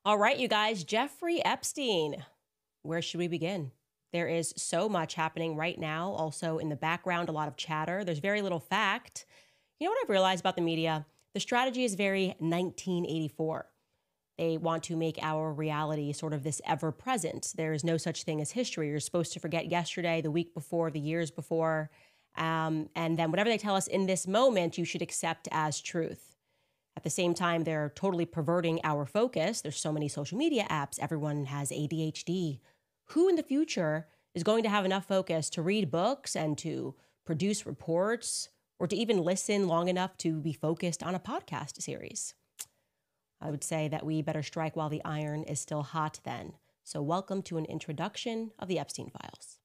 All right, you guys, Jeffrey Epstein. Where should we begin? There is so much happening right now. Also, in the background, a lot of chatter. There's very little fact. You know what I've realized about the media? The strategy is very 1984. They want to make our reality sort of this ever present. There is no such thing as history. You're supposed to forget yesterday, the week before, the years before. And then whatever they tell us in this moment, you should accept as truth. At the same time, they're totally perverting our focus. There's so many social media apps. Everyone has ADHD. Who in the future is going to have enough focus to read books and to produce reports or to even listen long enough to be focused on a podcast series? I would say that we better strike while the iron is still hot then. So welcome to an introduction of the Epstein Files.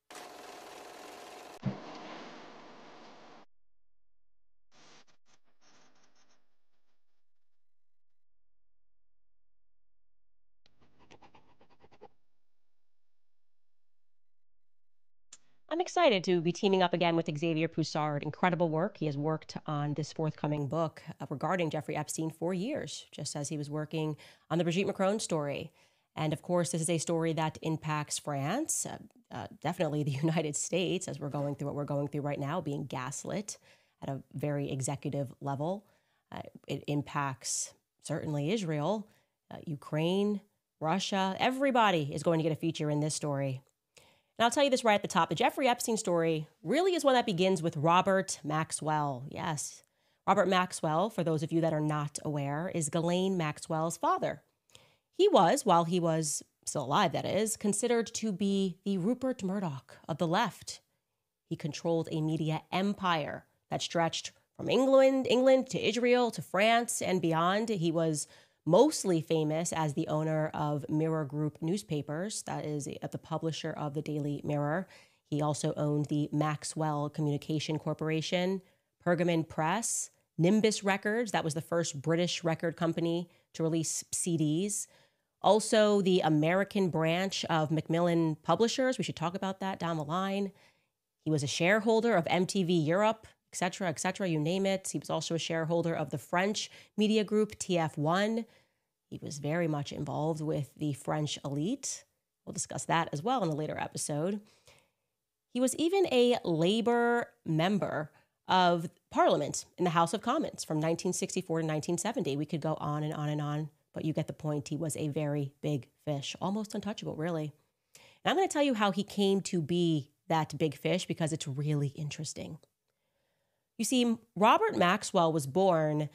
I'm excited to be teaming up again with Xavier Poussard. Incredible work. He has worked on this forthcoming book regarding Jeffrey Epstein for years, just as he was working on the Brigitte Macron story. And of course, this is a story that impacts France, definitely the United States, as we're going through what we're going through right now, being gaslit at a very executive level. It impacts certainly Israel, Ukraine, Russia. Everybody is going to get a feature in this story. And I'll tell you this right at the top. The Jeffrey Epstein story really is one that begins with Robert Maxwell. Yes, Robert Maxwell, for those of you that are not aware, is Ghislaine Maxwell's father. He was, while he was still alive, that is, considered to be the Rupert Murdoch of the left. He controlled a media empire that stretched from England to Israel to France and beyond. He was mostly famous as the owner of Mirror Group newspapers, that is the publisher of the Daily Mirror. He also owned the Maxwell Communication Corporation, Pergamon Press, Nimbus Records, that was the first British record company to release CDs. Also, the American branch of Macmillan Publishers. We should talk about that down the line. He was a shareholder of MTV Europe, et cetera, you name it. He was also a shareholder of the French media group TF1. He was very much involved with the French elite. We'll discuss that as well in a later episode. He was even a Labour member of Parliament in the House of Commons from 1964 to 1970. We could go on and on and on, but you get the point. He was a very big fish, almost untouchable, really. And I'm going to tell you how he came to be that big fish because it's really interesting. You see, Robert Maxwell was born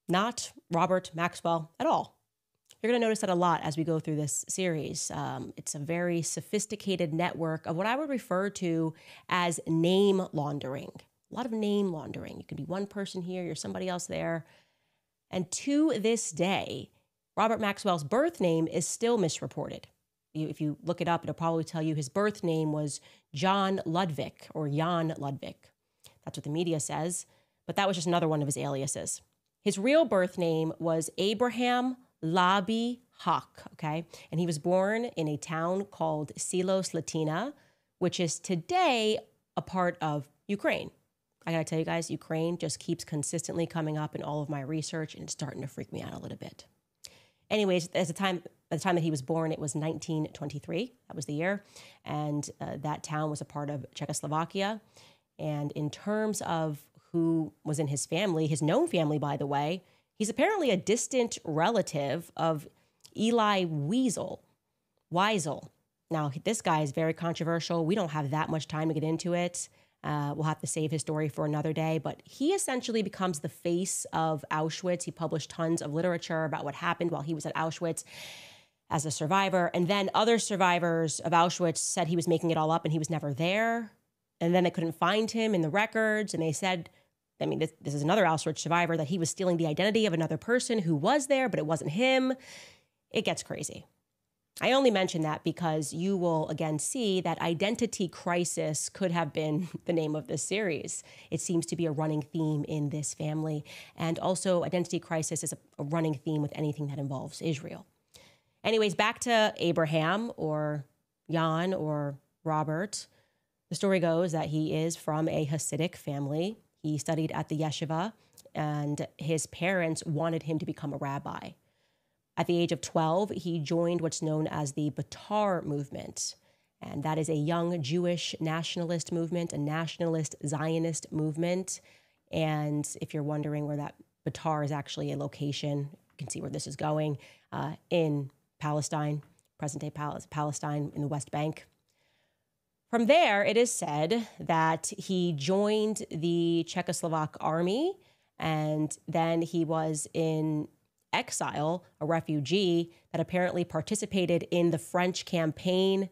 not Robert Maxwell at all. You're going to notice that a lot as we go through this series. It's a very sophisticated network of what I would refer to as name laundering. A lot of name laundering. You could be one person here, you're somebody else there. And to this day, Robert Maxwell's birth name is still misreported. If you look it up, it'll probably tell you his birth name was John Ludwig or Jan Ludwig. That's what the media says, but that was just another one of his aliases. His real birth name was Abraham Labi Hawk, okay? And he was born in a town called Silo Slatina, which is today a part of Ukraine. I gotta tell you guys, Ukraine just keeps consistently coming up in all of my research, and it's starting to freak me out a little bit. Anyways, at the time that he was born, it was 1923. That was the year. And that town was a part of Czechoslovakia. And in terms of who was in his family, his known family, by the way, he's apparently a distant relative of Eli Wiesel. Now, this guy is very controversial. We don't have that much time to get into it. We'll have to save his story for another day. But he essentially becomes the face of Auschwitz. He published tons of literature about what happened while he was at Auschwitz as a survivor. And then other survivors of Auschwitz said he was making it all up and he was never there. And then they couldn't find him in the records. And they said, I mean, this is another Auschwitz survivor, that he was stealing the identity of another person who was there, but it wasn't him. It gets crazy. I only mention that because you will again see that identity crisis could have been the name of this series. It seems to be a running theme in this family. And also identity crisis is a running theme with anything that involves Israel. Anyways, back to Abraham or Jan or Robert. The story goes that he is from a Hasidic family. He studied at the yeshiva, and his parents wanted him to become a rabbi. At the age of 12, he joined what's known as the Betar movement. And that is a young Jewish nationalist movement, a nationalist Zionist movement. And if you're wondering where that Betar is actually a location, you can see where this is going, in Palestine, present-day Palestine in the West Bank. From there, it is said that he joined the Czechoslovak army, and then he was in exile, a refugee that apparently participated in the French campaign.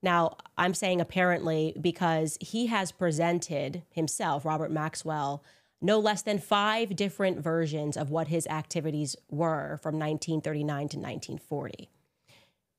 Now, I'm saying apparently because he has presented himself, Robert Maxwell, no less than 5 different versions of what his activities were from 1939 to 1940.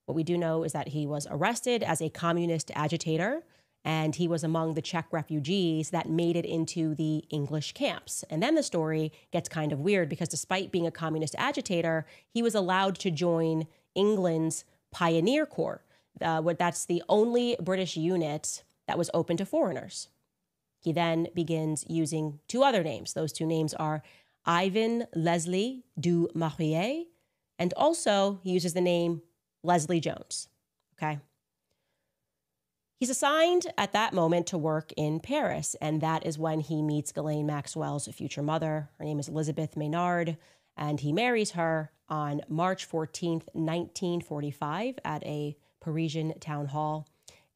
What we do know is that he was arrested as a communist agitator, and he was among the Czech refugees that made it into the English camps. And then the story gets kind of weird because despite being a communist agitator, he was allowed to join England's Pioneer Corps. That's the only British unit that was open to foreigners. He then begins using 2 other names. Those 2 names are Ivan Leslie du Maurier, and also he uses the name Leslie Jones, okay? He's assigned at that moment to work in Paris, and that is when he meets Ghislaine Maxwell's future mother. Her name is Elizabeth Maynard, and he marries her on March 14th, 1945 at a Parisian town hall.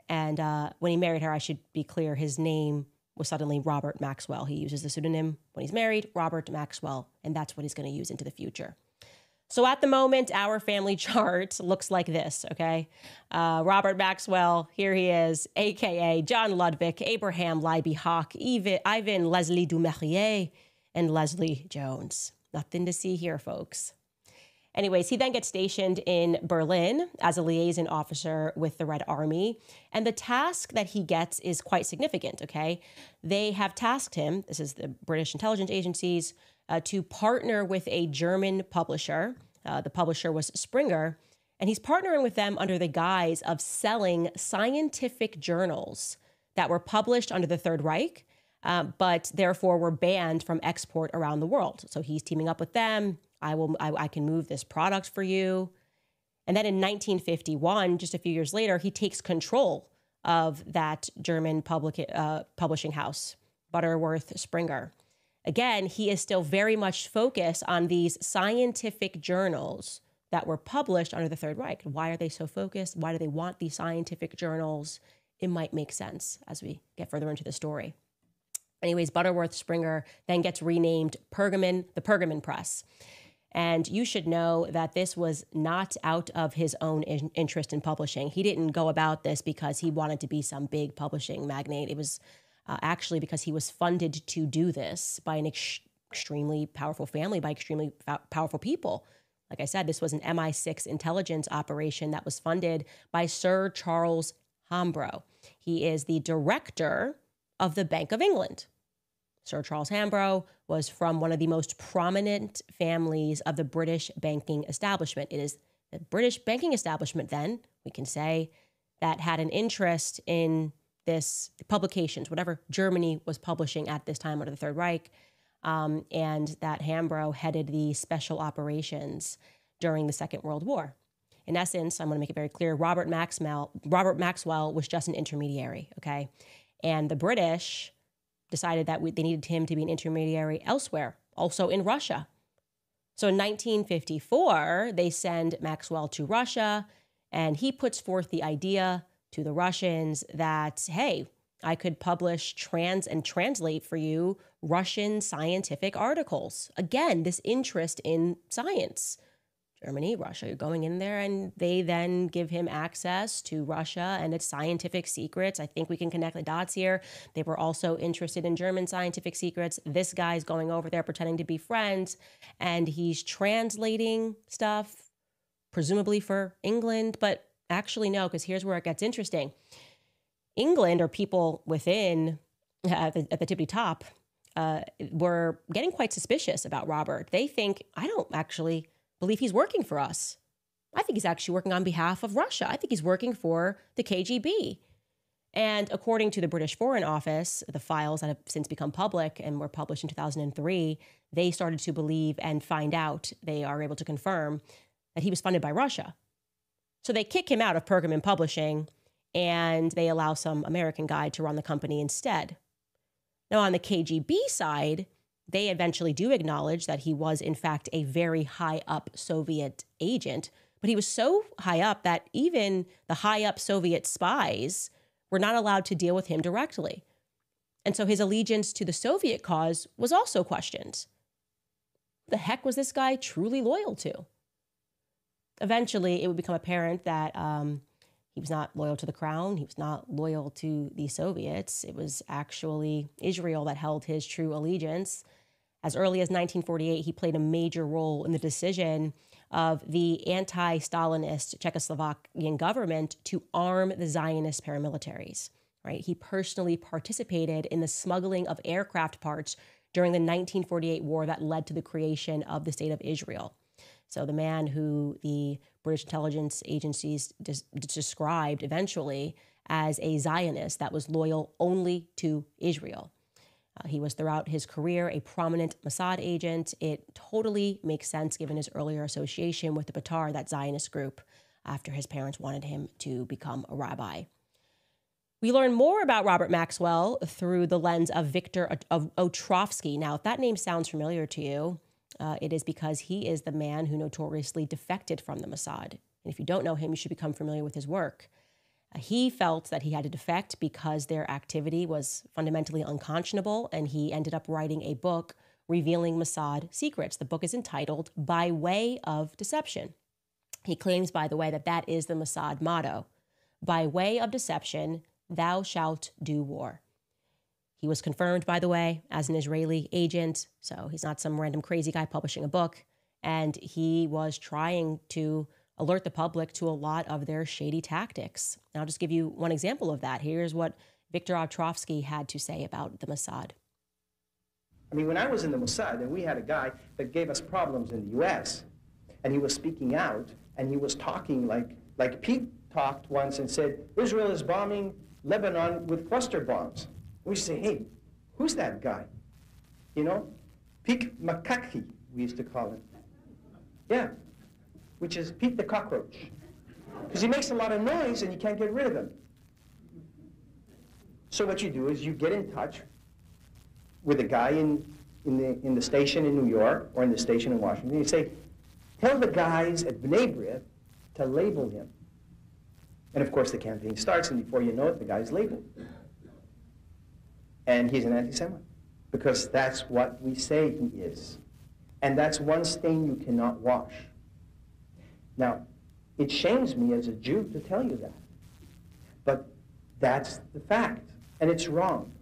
And when he married her, I should be clear, his name was suddenly Robert Maxwell. He uses the pseudonym when he's married, Robert Maxwell, and that's what he's going to use into the future. So at the moment, our family chart looks like this, okay? Robert Maxwell, here he is, a.k.a. John Ludwig, Abraham Libby Hawk, Ivan Leslie du Maurier, and Leslie Jones. Nothing to see here, folks. Anyways, he then gets stationed in Berlin as a liaison officer with the Red Army. And the task that he gets is quite significant, okay? They have tasked him, this is the British intelligence agencies, to partner with a German publisher. The publisher was Springer, and he's partnering with them under the guise of selling scientific journals that were published under the Third Reich, but therefore were banned from export around the world. So he's teaming up with them. I can move this product for you. And then in 1951, just a few years later, he takes control of that German publishing house, Butterworth Springer. Again, he is still very much focused on these scientific journals that were published under the Third Reich. Why are they so focused? Why do they want these scientific journals? It might make sense as we get further into the story. Anyways, Butterworth Springer then gets renamed Pergamon, the Pergamon Press. And you should know that this was not out of his own interest in publishing. He didn't go about this because he wanted to be some big publishing magnate. It was actually because he was funded to do this by an extremely powerful family, by extremely powerful people. Like I said, this was an MI6 intelligence operation that was funded by Sir Charles Hambro. He is the director of the Bank of England. Sir Charles Hambro was from one of the most prominent families of the British banking establishment. It is the British banking establishment, then, we can say, that had an interest in this publications, whatever Germany was publishing at this time under the Third Reich, and that Hambro headed the special operations during the Second World War. In essence, I'm going to make it very clear, Robert Maxwell was just an intermediary, okay? And the British decided that they needed him to be an intermediary elsewhere, also in Russia. So in 1954, they send Maxwell to Russia, and he puts forth the idea to the Russians that, hey, I could publish and translate for you Russian scientific articles. Again, this interest in science. Germany, Russia, you're going in there, and they then give him access to Russia and its scientific secrets. I think we can connect the dots here. They were also interested in German scientific secrets. This guy's going over there pretending to be friends, and he's translating stuff, presumably for England, but actually no, because here's where it gets interesting. England, or people within at the tippy top, were getting quite suspicious about Robert. They think, I don't actually believe he's working for us. I think he's actually working on behalf of Russia. I think he's working for the KGB. And according to the British Foreign Office, the files that have since become public and were published in 2003, they started to believe and find out, they are able to confirm that he was funded by Russia. So they kick him out of Pergamon Publishing, and they allow some American guy to run the company instead. Now, on the KGB side, they eventually do acknowledge that he was, in fact, a very high-up Soviet agent, but he was so high up that even the high-up Soviet spies were not allowed to deal with him directly. And so his allegiance to the Soviet cause was also questioned. Who the heck was this guy truly loyal to? Eventually, it would become apparent that he was not loyal to the crown. He was not loyal to the Soviets. It was actually Israel that held his true allegiance. As early as 1948, he played a major role in the decision of the anti-Stalinist Czechoslovakian government to arm the Zionist paramilitaries. Right? He personally participated in the smuggling of aircraft parts during the 1948 war that led to the creation of the State of Israel. So the man who the British intelligence agencies described eventually as a Zionist that was loyal only to Israel. He was throughout his career a prominent Mossad agent. It totally makes sense given his earlier association with the Betar, that Zionist group, after his parents wanted him to become a rabbi. We learn more about Robert Maxwell through the lens of Viktor Ostrovsky. Now, if that name sounds familiar to you, it is because he is the man who notoriously defected from the Mossad. And if you don't know him, you should become familiar with his work. He felt that he had to defect because their activity was fundamentally unconscionable, and he ended up writing a book revealing Mossad secrets. The book is entitled By Way of Deception. He claims, by the way, that that is the Mossad motto. By way of deception, thou shalt do war. He was confirmed, by the way, as an Israeli agent, so he's not some random crazy guy publishing a book, and he was trying to alert the public to a lot of their shady tactics. And I'll just give you one example of that. Here's what Viktor Ostrovsky had to say about the Mossad. I mean, when I was in the Mossad, and we had a guy that gave us problems in the U.S., and he was speaking out, and he was talking like Pete talked once and said, Israel is bombing Lebanon with cluster bombs. We say, hey, who's that guy? You know? Pete Makaki, we used to call him. Yeah, which is Pete the cockroach. Because he makes a lot of noise and you can't get rid of him. So what you do is you get in touch with a guy in the station in New York or in the station in Washington. You say, tell the guys at B'nai B'rith to label him. And of course the campaign starts, and before you know it, the guy's labeled. And he's an anti-Semite, because that's what we say he is. And that's one stain you cannot wash. Now, it shames me as a Jew to tell you that, but that's the fact, and it's wrong.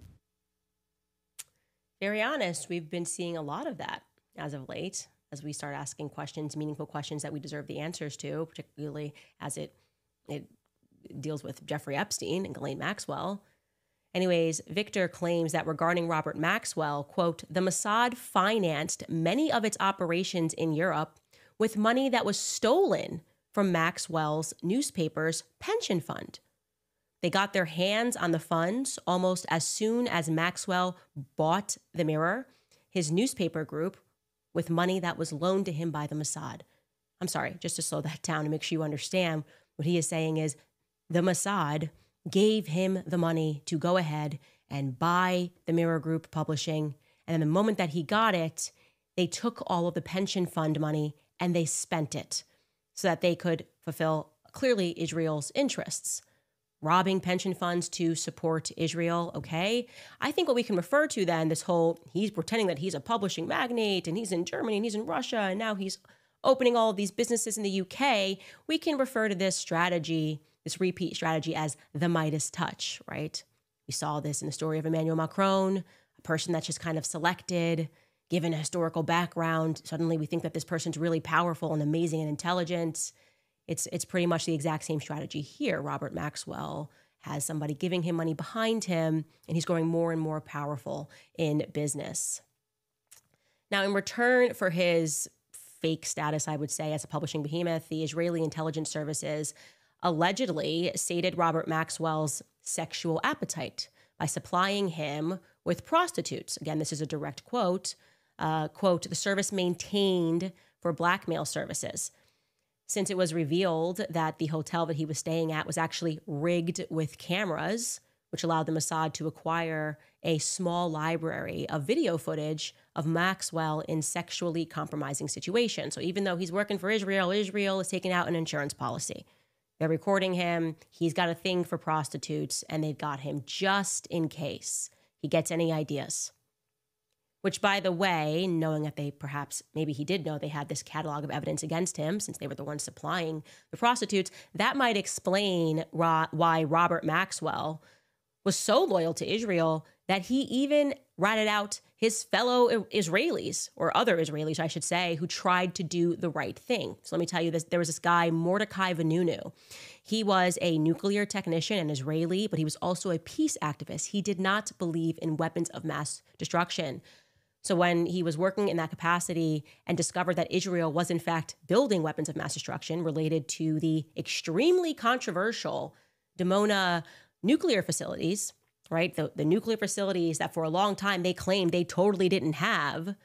Very honest, we've been seeing a lot of that as of late, as we start asking questions, meaningful questions that we deserve the answers to, particularly as it deals with Jeffrey Epstein and Ghislaine Maxwell. Anyways, Victor claims that regarding Robert Maxwell, quote, the Mossad financed many of its operations in Europe with money that was stolen from Maxwell's newspaper's pension fund. They got their hands on the funds almost as soon as Maxwell bought the Mirror, his newspaper group, with money that was loaned to him by the Mossad. I'm sorry, just to slow that down and make sure you understand, what he is saying is the Mossad gave him the money to go ahead and buy the Mirror Group Publishing. And then the moment that he got it, they took all of the pension fund money and they spent it so that they could fulfill clearly Israel's interests. Robbing pension funds to support Israel, okay? I think what we can refer to then, this whole, he's pretending that he's a publishing magnate and he's in Germany and he's in Russia and now he's opening all of these businesses in the UK, we can refer to this strategy, this repeat strategy, as the Midas touch, right? We saw this in the story of Emmanuel Macron, a person that's just kind of selected, given a historical background. Suddenly we think that this person's really powerful and amazing and intelligent. It's pretty much the exact same strategy here. Robert Maxwell has somebody giving him money behind him, and he's growing more and more powerful in business. Now, in return for his fake status, I would say, as a publishing behemoth, the Israeli intelligence services allegedly sated Robert Maxwell's sexual appetite by supplying him with prostitutes. Again, this is a direct quote. Quote, the service maintained for blackmail services. since it was revealed that the hotel that he was staying at was actually rigged with cameras, which allowed the Mossad to acquire a small library of video footage of Maxwell in sexually compromising situations. So even though he's working for Israel, Israel is taking out an insurance policy. They're recording him. He's got a thing for prostitutes, and they've got him just in case he gets any ideas. Which, by the way, knowing that maybe he did know they had this catalog of evidence against him since they were the ones supplying the prostitutes, that might explain why Robert Maxwell was so loyal to Israel that he even ratted out his fellow Israelis, or other Israelis, I should say, who tried to do the right thing. So let me tell you this. There was this guy, Mordecai Vanunu. He was a nuclear technician, an Israeli, but he was also a peace activist. He did not believe in weapons of mass destruction. So when he was working in that capacity and discovered that Israel was in fact building weapons of mass destruction related to the extremely controversial Dimona nuclear facilities, right? The nuclear facilities that for a long time they claimed they totally didn't have,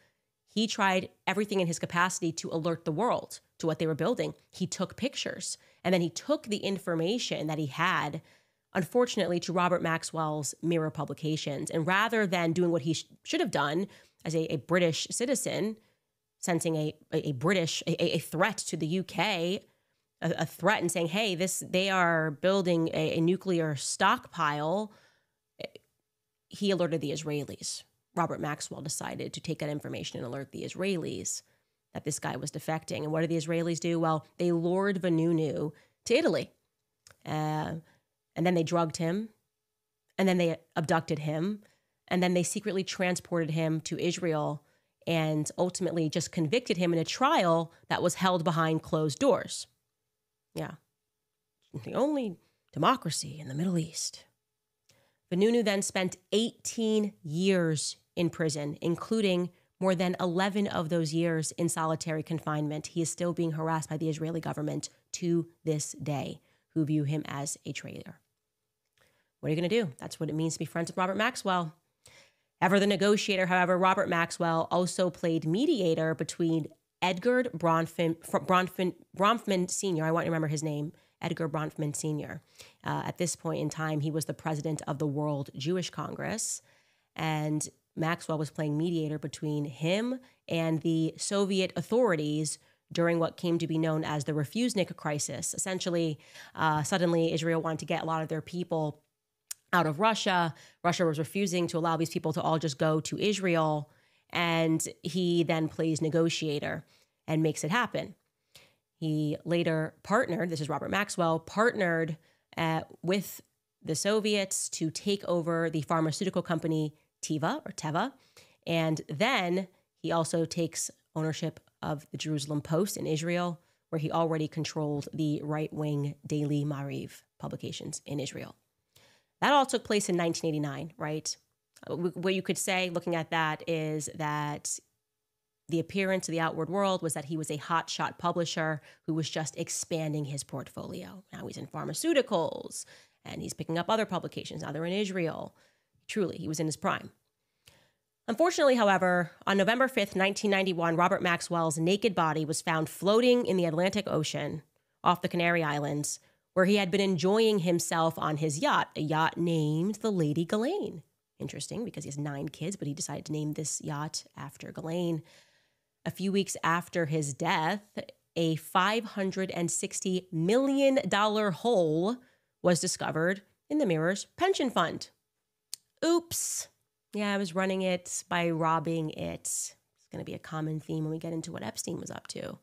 he tried everything in his capacity to alert the world to what they were building. He took pictures, and then he took the information that he had, unfortunately, to Robert Maxwell's Mirror publications. And rather than doing what he should have done as a British citizen, sensing a threat to the UK, a threat and saying, hey, they are building a nuclear stockpile, he alerted the Israelis. Robert Maxwell decided to take that information and alert the Israelis that this guy was defecting. And what did the Israelis do? Well, they lured Vanunu to Italy. And then they drugged him. And then they abducted him. And then they secretly transported him to Israel and ultimately just convicted him in a trial that was held behind closed doors. Yeah. The only democracy in the Middle East. Vanunu then spent 18 years in prison, including more than 11 of those years in solitary confinement. He is still being harassed by the Israeli government to this day, who view him as a traitor. What are you going to do? That's what it means to be friends with Robert Maxwell. Ever the negotiator, however, Robert Maxwell also played mediator between Edgar Bronfman Sr., I want to remember his name, Edgar Bronfman Sr. At this point in time, he was the president of the World Jewish Congress, and Maxwell was playing mediator between him and the Soviet authorities during what came to be known as the Refusnik crisis. Essentially, suddenly Israel wanted to get a lot of their people out of Russia. Russia was refusing to allow these people to all just go to Israel, and he then plays negotiator and makes it happen. He later partnered, this is Robert Maxwell, partnered with the Soviets to take over the pharmaceutical company Teva. And then he also takes ownership of the Jerusalem Post in Israel, where he already controlled the right-wing Daily Maariv publications in Israel. That all took place in 1989, right? What you could say, looking at that, is that the appearance of the outward world was that he was a hotshot publisher who was just expanding his portfolio. Now he's in pharmaceuticals, and he's picking up other publications. Now they're in Israel. Truly, he was in his prime. Unfortunately, however, on November 5th, 1991, Robert Maxwell's naked body was found floating in the Atlantic Ocean off the Canary Islands, where he had been enjoying himself on his yacht, a yacht named the Lady Ghislaine. Interesting, because he has 9 kids, but he decided to name this yacht after Ghislaine. A few weeks after his death, a $560 million hole was discovered in the Mirror's pension fund. Oops. Yeah, I was running it by robbing it. It's going to be a common theme when we get into what Epstein was up to.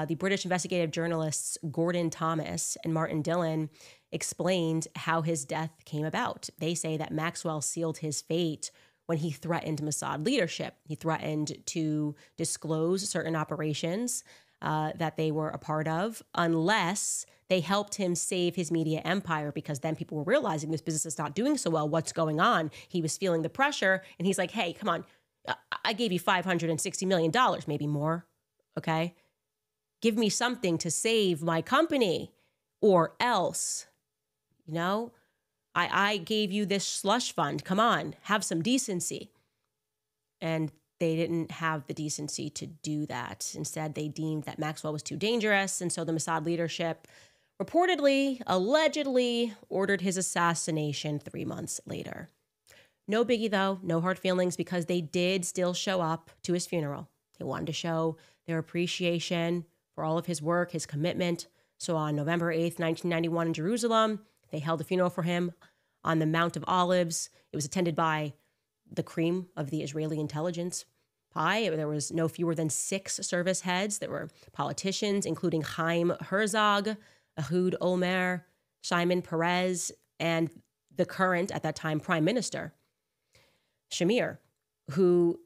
The British investigative journalists Gordon Thomas and Martin Dillon explained how his death came about. They say that Maxwell sealed his fate when he threatened Mossad leadership. He threatened to disclose certain operations that they were a part of unless they helped him save his media empire, because then people were realizing this business is not doing so well. What's going on? He was feeling the pressure, and he's like, hey, come on. I gave you $560 million, maybe more, okay? Give me something to save my company, or else, you know, I gave you this slush fund. Come on, have some decency. And they didn't have the decency to do that. Instead, they deemed that Maxwell was too dangerous, and so the Mossad leadership reportedly, allegedly, ordered his assassination 3 months later. No biggie, though, no hard feelings, because they did still show up to his funeral. They wanted to show their appreciation for all of his work, his commitment. So on November 8th, 1991 in Jerusalem, they held a funeral for him on the Mount of Olives. It was attended by the cream of the Israeli intelligence pie. There was no fewer than 6 service heads. There were politicians, including Chaim Herzog, Ehud Olmert, Shimon Peres, and the current, at that time, Prime Minister, Shamir, who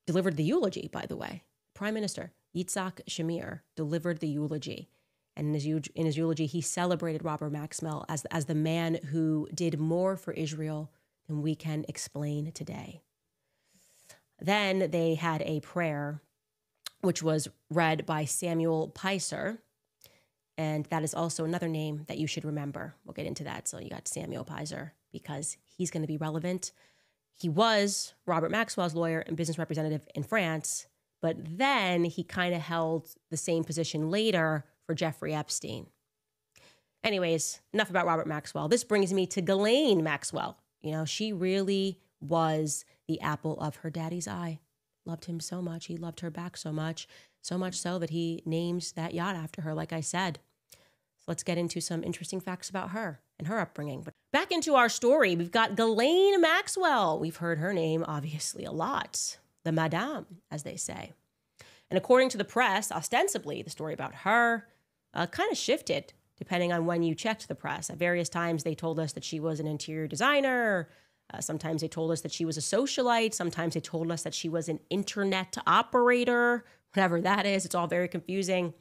delivered the eulogy, by the way. Prime Minister Yitzhak Shamir delivered the eulogy. And in his eulogy, he celebrated Robert Maxwell as the man who did more for Israel than we can explain today. Then they had a prayer, which was read by Samuel Peiser. And that is also another name that you should remember. We'll get into that. So you got Samuel Peiser, because he's going to be relevant. He was Robert Maxwell's lawyer and business representative in France, but then he kind of held the same position later for Jeffrey Epstein. Anyways, enough about Robert Maxwell. This brings me to Ghislaine Maxwell. You know, she really was the apple of her daddy's eye. Loved him so much. He loved her back so much so that he names that yacht after her, like I said. So let's get into some interesting facts about her and her upbringing. But back into our story, we've got Ghislaine Maxwell. We've heard her name, obviously, a lot. The Madame, as they say. And according to the press, ostensibly, the story about her kind of shifted depending on when you checked the press. At various times, they told us that she was an interior designer. Sometimes they told us that she was a socialite. Sometimes they told us that she was an internet operator, whatever that is. It's all very confusing.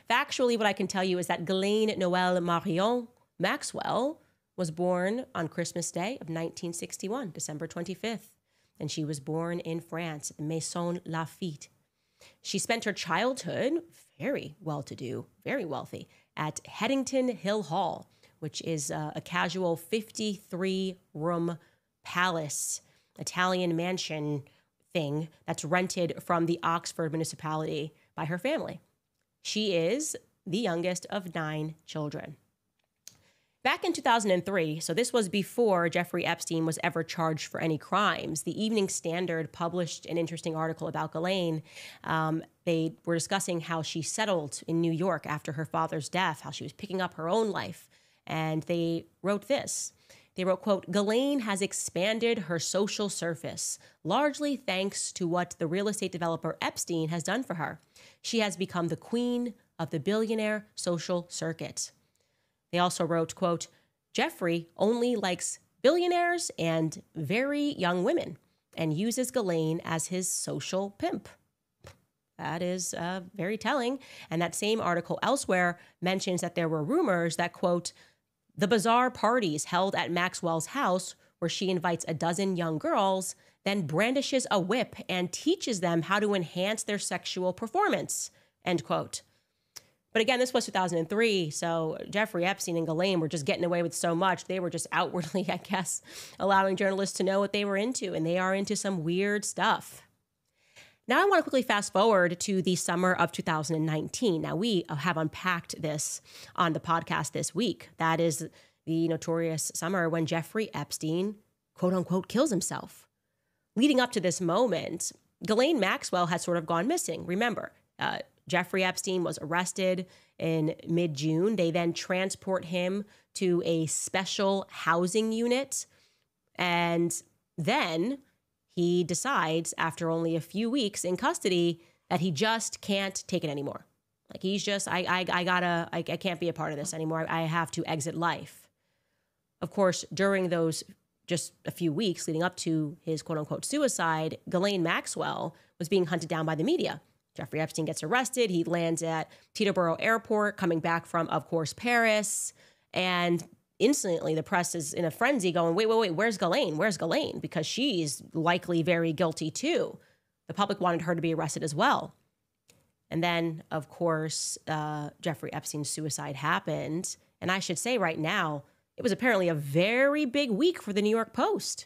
Factually, what I can tell you is that Ghislaine Noël Marion Maxwell was born on Christmas Day of 1961, December 25th. And she was born in France at the Maison Lafitte. She spent her childhood, very well-to-do, very wealthy, at Headington Hill Hall, which is a casual 53-room palace, Italian mansion thing that's rented from the Oxford municipality by her family. She is the youngest of 9 children. Back in 2003, so this was before Jeffrey Epstein was ever charged for any crimes, the Evening Standard published an interesting article about Ghislaine. They were discussing how she settled in New York after her father's death, how she was picking up her own life. And they wrote this. They wrote, quote, Ghislaine has expanded her social surface, largely thanks to what the real estate developer Epstein has done for her. She has become the queen of the billionaire social circuit. They also wrote, quote, Jeffrey only likes billionaires and very young women and uses Ghislaine as his social pimp. That is very telling. And that same article elsewhere mentions that there were rumors that, quote, the bizarre parties held at Maxwell's house where she invites a dozen young girls, then brandishes a whip and teaches them how to enhance their sexual performance, end quote. But again, this was 2003, so Jeffrey Epstein and Ghislaine were just getting away with so much. They were just outwardly, I guess, allowing journalists to know what they were into, and they are into some weird stuff. Now I want to quickly fast forward to the summer of 2019. Now we have unpacked this on the podcast this week. That is the notorious summer when Jeffrey Epstein, quote unquote, kills himself. Leading up to this moment, Ghislaine Maxwell had sort of gone missing. Remember, Jeffrey Epstein was arrested in mid-June. They then transport him to a special housing unit. And then he decides, after only a few weeks in custody, that he just can't take it anymore. Like he's just, I can't be a part of this anymore. I have to exit life. Of course, during those just a few weeks leading up to his quote unquote suicide, Ghislaine Maxwell was being hunted down by the media. Jeffrey Epstein gets arrested. He lands at Teterboro Airport, coming back from, of course, Paris. And instantly, the press is in a frenzy going, wait, where's Ghislaine? Where's Ghislaine? Because she's likely very guilty, too. The public wanted her to be arrested as well. And then, of course, Jeffrey Epstein's suicide happened. And I should say right now, it was apparently a very big week for the New York Post.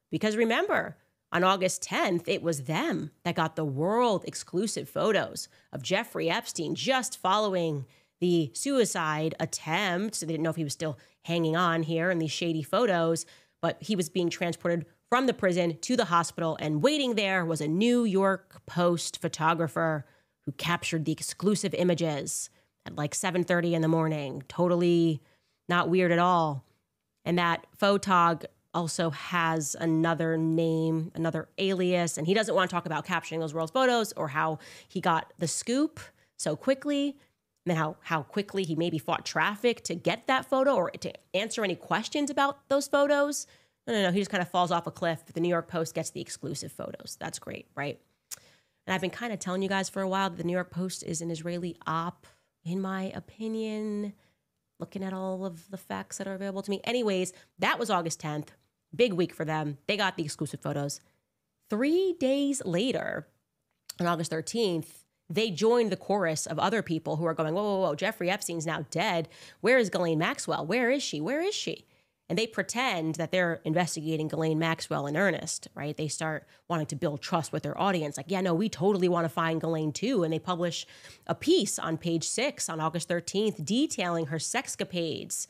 Because remember, On August 10th, it was them that got the world exclusive photos of Jeffrey Epstein just following the suicide attempt. So they didn't know if he was still hanging on here in these shady photos, but he was being transported from the prison to the hospital, and waiting there was a New York Post photographer who captured the exclusive images at like 7:30 in the morning. Totally not weird at all. And that photog also has another name, another alias, and he doesn't want to talk about capturing those world's photos or how he got the scoop so quickly, and then how quickly he maybe fought traffic to get that photo or to answer any questions about those photos. No, he just kind of falls off a cliff. The New York Post gets the exclusive photos. That's great, right? And I've been kind of telling you guys for a while that the New York Post is an Israeli op, in my opinion, looking at all of the facts that are available to me. Anyways, that was August 10th. Big week for them. They got the exclusive photos. 3 days later, on August 13th, they joined the chorus of other people who are going, whoa, Jeffrey Epstein's now dead. Where is Ghislaine Maxwell? Where is she? Where is she? And they pretend that they're investigating Ghislaine Maxwell in earnest, right? They start wanting to build trust with their audience. Like, yeah, no, we totally want to find Ghislaine too. And they publish a piece on page 6 on August 13th detailing her sexcapades.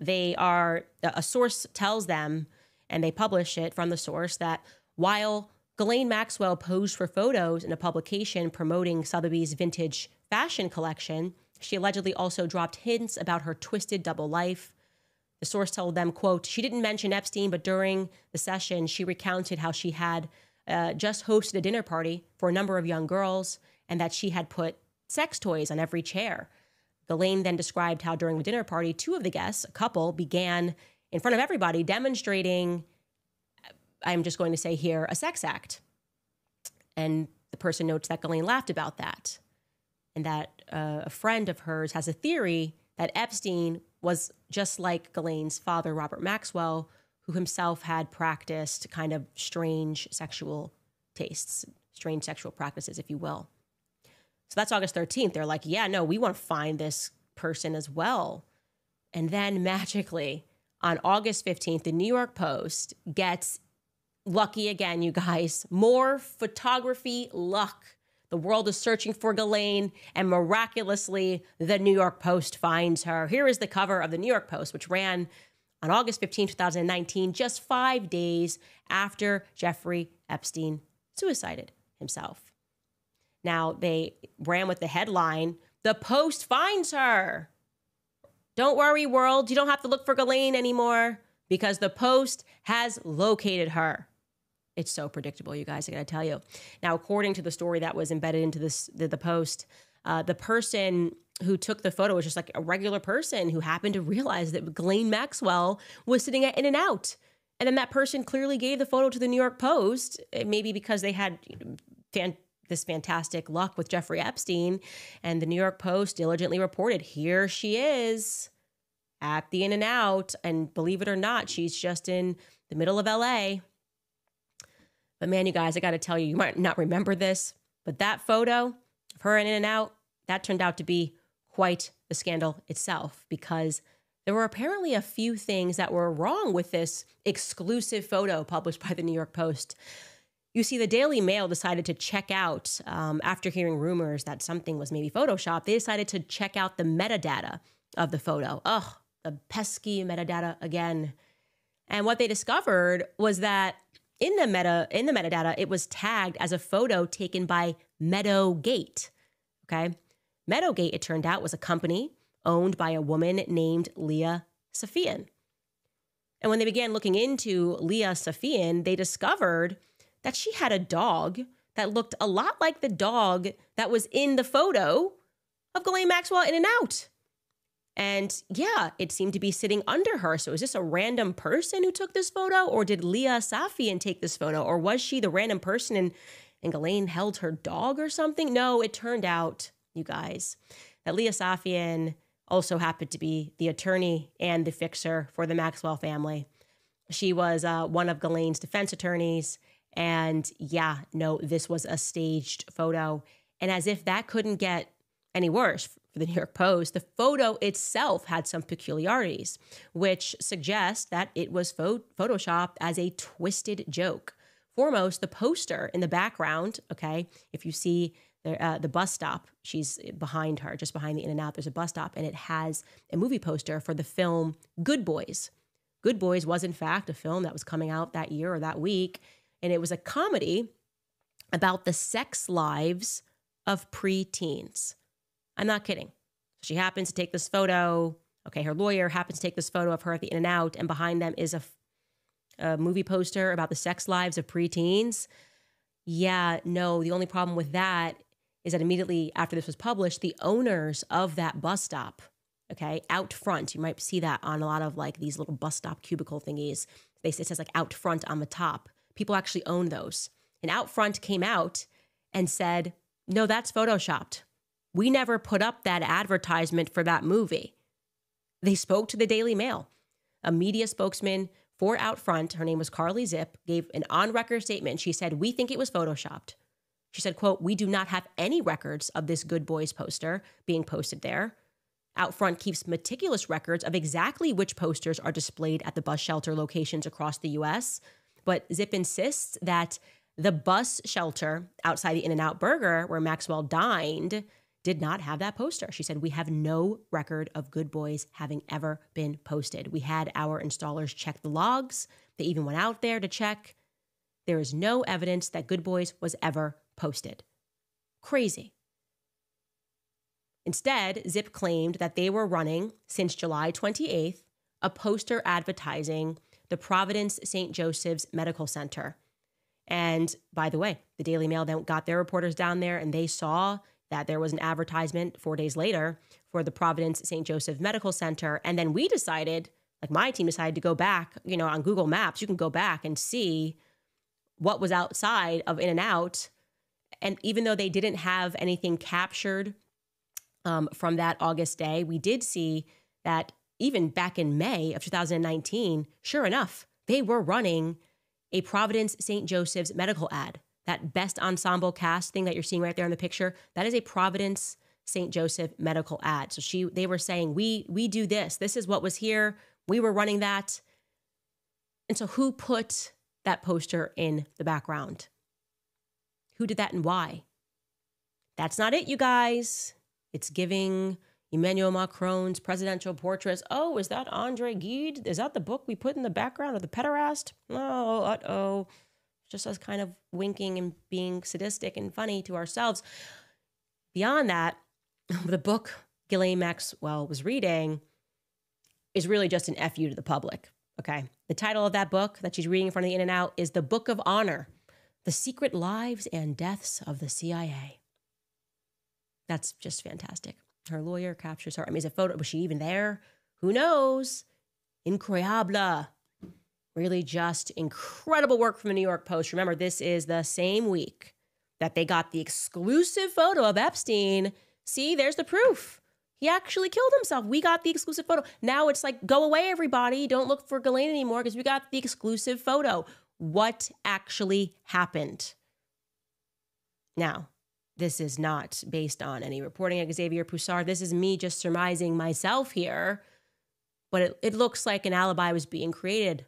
A source tells them, and they publish it from the source, that while Ghislaine Maxwell posed for photos in a publication promoting Sotheby's vintage fashion collection, she allegedly also dropped hints about her twisted double life. The source told them, quote, she didn't mention Epstein, but during the session, she recounted how she had just hosted a dinner party for a number of young girls and that she had put sex toys on every chair. Ghislaine then described how during the dinner party, 2 of the guests, a couple, began in front of everybody demonstrating, I'm just going to say here, a sex act. And the person notes that Ghislaine laughed about that, and that a friend of hers has a theory that Epstein was just like Ghislaine's father, Robert Maxwell, who himself had practiced kind of strange sexual tastes, strange sexual practices, if you will. So that's August 13th. They're like, yeah, no, we want to find this person as well. And then magically, on August 15th, the New York Post gets lucky again, you guys. More photography luck. The world is searching for Ghislaine, and miraculously, the New York Post finds her. Here is the cover of the New York Post, which ran on August 15, 2019, just 5 days after Jeffrey Epstein suicided himself. Now, they ran with the headline, "The Post finds her." Don't worry, world. You don't have to look for Ghislaine anymore because the Post has located her. It's so predictable, you guys, I gotta tell you. Now, according to the story that was embedded into the Post, the person who took the photo was just like a regular person who happened to realize that Ghislaine Maxwell was sitting at In-N-Out. And then that person clearly gave the photo to the New York Post, maybe because they had this fantastic luck with Jeffrey Epstein. And the New York Post diligently reported, here she is at the In-N-Out. And believe it or not, she's just in the middle of LA. But man, you guys, I got to tell you, you might not remember this, but that photo of her in In-N-Out, that turned out to be quite the scandal itself, because there were apparently a few things that were wrong with this exclusive photo published by the New York Post. You see, the Daily Mail decided to check out, after hearing rumors that something was maybe Photoshopped, they decided to check out the metadata of the photo. Ugh, the pesky metadata again. And what they discovered was that in the metadata, it was tagged as a photo taken by Meadowgate, okay? Meadowgate, it turned out, was a company owned by a woman named Leah Safian. And when they began looking into Leah Safian, they discovered that she had a dog that looked a lot like the dog that was in the photo of Ghislaine Maxwell In-N-Out. And yeah, it seemed to be sitting under her. So is this a random person who took this photo, or did Leah Safian take this photo, or was she the random person and Ghislaine held her dog or something? No, it turned out, you guys, that Leah Safian also happened to be the attorney and the fixer for the Maxwell family. She was one of Ghislaine's defense attorneys. And yeah, no, this was a staged photo. And as if that couldn't get any worse for the New York Post, the photo itself had some peculiarities, which suggest that it was photoshopped as a twisted joke. foremost, the poster in the background, okay, if you see the bus stop, she's behind her, just behind the In-N-Out, there's a bus stop, and it has a movie poster for the film Good Boys. Good Boys was, in fact, a film that was coming out that year or that week, and it was a comedy about the sex lives of preteens. I'm not kidding. She happens to take this photo. Okay, her lawyer happens to take this photo of her at the In-N-Out, and behind them is a movie poster about the sex lives of preteens. Yeah, no, the only problem with that is that immediately after this was published, the owners of that bus stop, okay, out front, you might see that on a lot of like these little bus stop cubicle thingies. It says like out front on the top. People actually own those. And Out Front came out and said, no, that's Photoshopped. We never put up that advertisement for that movie. They spoke to the Daily Mail. A media spokesman for Out Front, her name was Carly Zip, gave an on-record statement. She said, we think it was Photoshopped. She said, quote, we do not have any records of this Good Boys poster being posted there. Out Front keeps meticulous records of exactly which posters are displayed at the bus shelter locations across the U.S., but Zip insists that the bus shelter outside the In-N-Out Burger, where Maxwell dined, did not have that poster. She said, we have no record of Good Boys having ever been posted. We had our installers check the logs. They even went out there to check. There is no evidence that Good Boys was ever posted. Crazy. Instead, Zip claimed that they were running, since July 28th, a poster advertising the Providence St. Joseph's Medical Center. And by the way, the Daily Mail then got their reporters down there and they saw that there was an advertisement 4 days later for the Providence St. Joseph Medical Center. And then we decided, like my team decided to go back, on Google Maps, you can go back and see what was outside of In-N-Out. And even though they didn't have anything captured from that August day, we did see that even back in May of 2019, sure enough, they were running a Providence St. Joseph's medical ad. That best ensemble cast thing that you're seeing right there in the picture, that is a Providence St. Joseph medical ad. So they were saying, we do this. This is what was here. We were running that. And so who put that poster in the background? Who did that and why? That's not it, you guys. It's giving Emmanuel Macron's presidential portraits. Oh, is that Andre Gide? Is that the book we put in the background of the pederast? Oh, uh-oh. Just us kind of winking and being sadistic and funny to ourselves. Beyond that, the book Ghislaine Maxwell was reading is really just an FU to the public, okay? The title of that book that she's reading in front of the In-N-Out is The Book of Honor, The Secret Lives and Deaths of the CIA. That's just fantastic. Her lawyer captures her. I mean, is a photo, was she even there? Who knows? Incroyable. Really just incredible work from the New York Post. Remember, this is the same week that they got the exclusive photo of Epstein. See, there's the proof. He actually killed himself. We got the exclusive photo. Now it's like, go away, everybody. Don't look for Ghislaine anymore because we got the exclusive photo. What actually happened? Now, this is not based on any reporting of Xavier Poussard. This is me just surmising myself here. But it looks like an alibi was being created.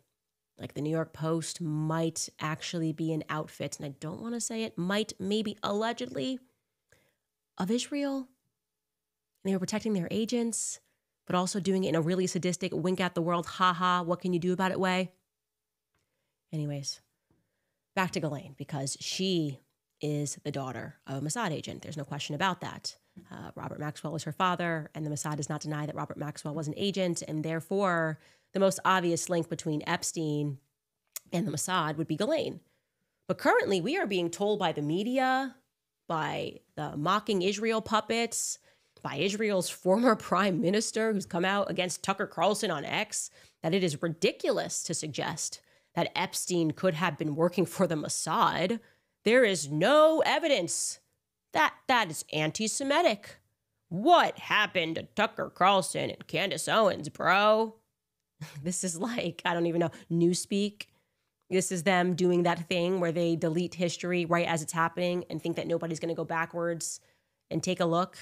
Like the New York Post might actually be an outfit, and I don't want to say it, might, maybe, allegedly, of Israel. And they were protecting their agents, but also doing it in a really sadistic, wink at the world, ha-ha, what can you do about it way? Anyways, back to Ghislaine, because she is the daughter of a Mossad agent. There's no question about that. Robert Maxwell was her father, and the Mossad does not deny that Robert Maxwell was an agent, and therefore the most obvious link between Epstein and the Mossad would be Ghislaine. But currently, we are being told by the media, by the mocking Israel puppets, by Israel's former prime minister who's come out against Tucker Carlson on X, that it is ridiculous to suggest that Epstein could have been working for the Mossad. There is no evidence that that is anti-Semitic. What happened to Tucker Carlson and Candace Owens, bro? This is like, I don't even know, Newspeak. This is them doing that thing where they delete history right as it's happening and think that nobody's going to go backwards and take a look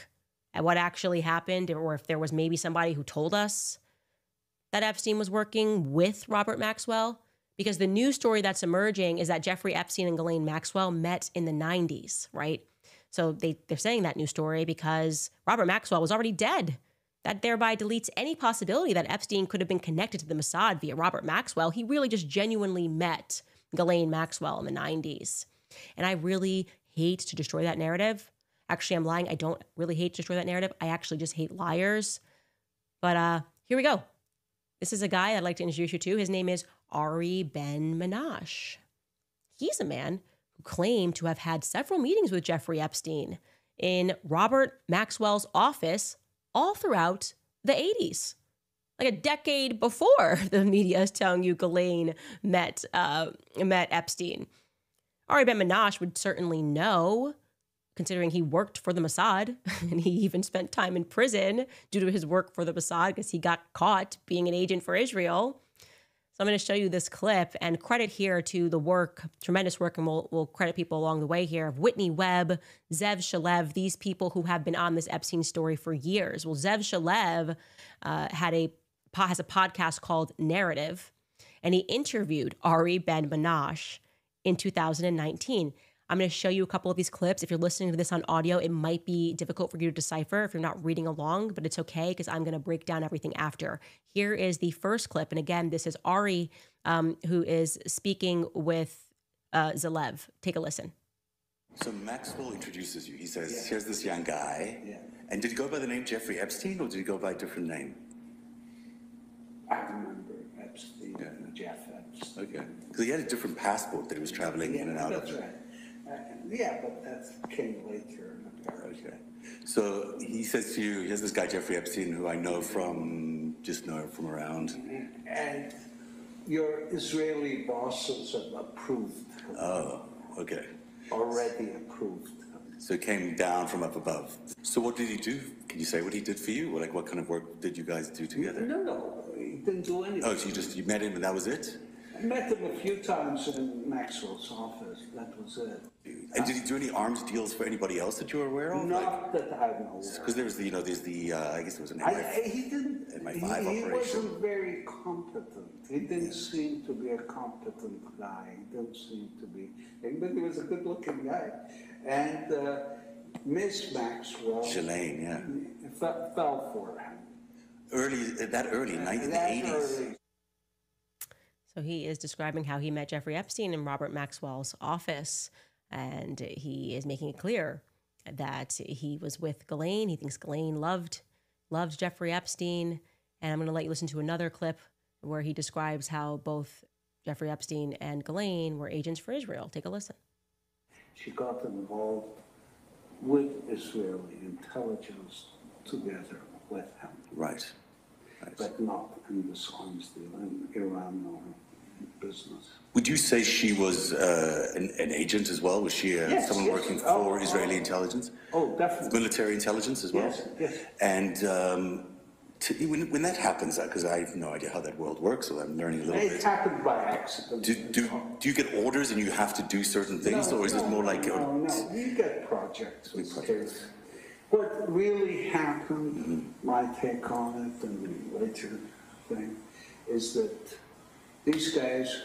at what actually happened, or if there was maybe somebody who told us that Epstein was working with Robert Maxwell. because the news story that's emerging is that Jeffrey Epstein and Ghislaine Maxwell met in the 90s, right? So they're saying that news story because Robert Maxwell was already dead. That thereby deletes any possibility that Epstein could have been connected to the Mossad via Robert Maxwell. He really just genuinely met Ghislaine Maxwell in the 90s. And I really hate to destroy that narrative. Actually, I'm lying. I don't really hate to destroy that narrative. I actually just hate liars. But here we go. This is a guy I'd like to introduce you to. His name is Ari Ben-Menashe. He's a man who claimed to have had several meetings with Jeffrey Epstein in Robert Maxwell's office all throughout the 80s. Like a decade before the media is telling you Ghislaine met Epstein. Ari Ben-Menashe would certainly know, considering he worked for the Mossad, and he even spent time in prison due to his work for the Mossad because he got caught being an agent for Israel. So I'm going to show you this clip, and credit here to the work, tremendous work, and we'll credit people along the way here, of Whitney Webb, Zev Shalev, these people who have been on this Epstein story for years. Well, Zev Shalev has a podcast called Narrative, and he interviewed Ari Ben-Menashe in 2019. I'm going to show you a couple of these clips. If you're listening to this on audio, it might be difficult for you to decipher if you're not reading along, but it's okay because I'm going to break down everything after. Here is the first clip. And again, this is Ari who is speaking with Zalev. Take a listen. So Maxwell introduces you. He says, here's this young guy. Yeah. And did he go by the name Jeffrey Epstein or did he go by a different name? I remember Epstein, Jeff Epstein. Okay. Because he had a different passport that he was traveling in and out of. That's right. Yeah, but that came later. Okay. So he says to you, here's this guy, Jeffrey Epstein, who I know from around. And your Israeli bosses have approved. Oh, okay. Already approved. So it came down from up above. So what did he do? Can you say what he did for you? Like what kind of work did you guys do together? No, he didn't do anything. Oh, so you met him and that was it? I met him a few times in Maxwell's office. That was it. And did he do any arms deals for anybody else that you were aware of? Not that I know. Because there's the, I guess there was an he didn't. MI5 he operation. wasn't very competent. He didn't seem to be a competent guy. He didn't seem to be. But he was a good-looking guy. And Miss Maxwell. Ghislaine, yeah. Fell for him. Early in the 80s. So he is describing how he met Jeffrey Epstein in Robert Maxwell's office, and he is making it clear that he was with Ghislaine. He thinks Ghislaine loved Jeffrey Epstein, and I'm going to let you listen to another clip where he describes how both Jeffrey Epstein and Ghislaine were agents for Israel. Take a listen. She got involved with Israeli intelligence together with him. Right. But not in this arms deal, in Iran or business. Would you say she was an agent as well? Was she someone working for Israeli intelligence? Oh, definitely. Military intelligence as well? Yes. And when that happens, because I have no idea how that world works, so I'm learning a little bit. It happened by accident. Do you get orders and you have to do certain things, or is it more like... No, you get projects. What really happened, my take on it, and the later thing, is that these guys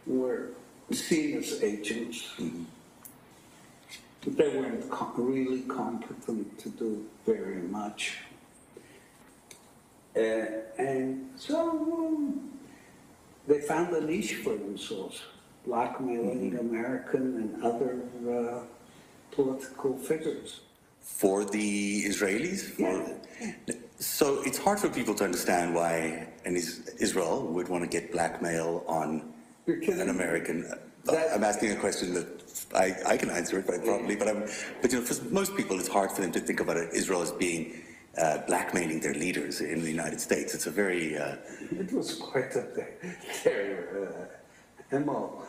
were seen as agents, but they weren't really competent to do very much. And so they found a niche for themselves, blackmailing American and other political figures. For the Israelis? So it's hard for people to understand why Israel would want to get blackmail on an American. I'm asking a question that I can answer it quite probably, but for most people, it's hard for them to think about Israel as being blackmailing their leaders in the United States. It's a very... It was quite their MO.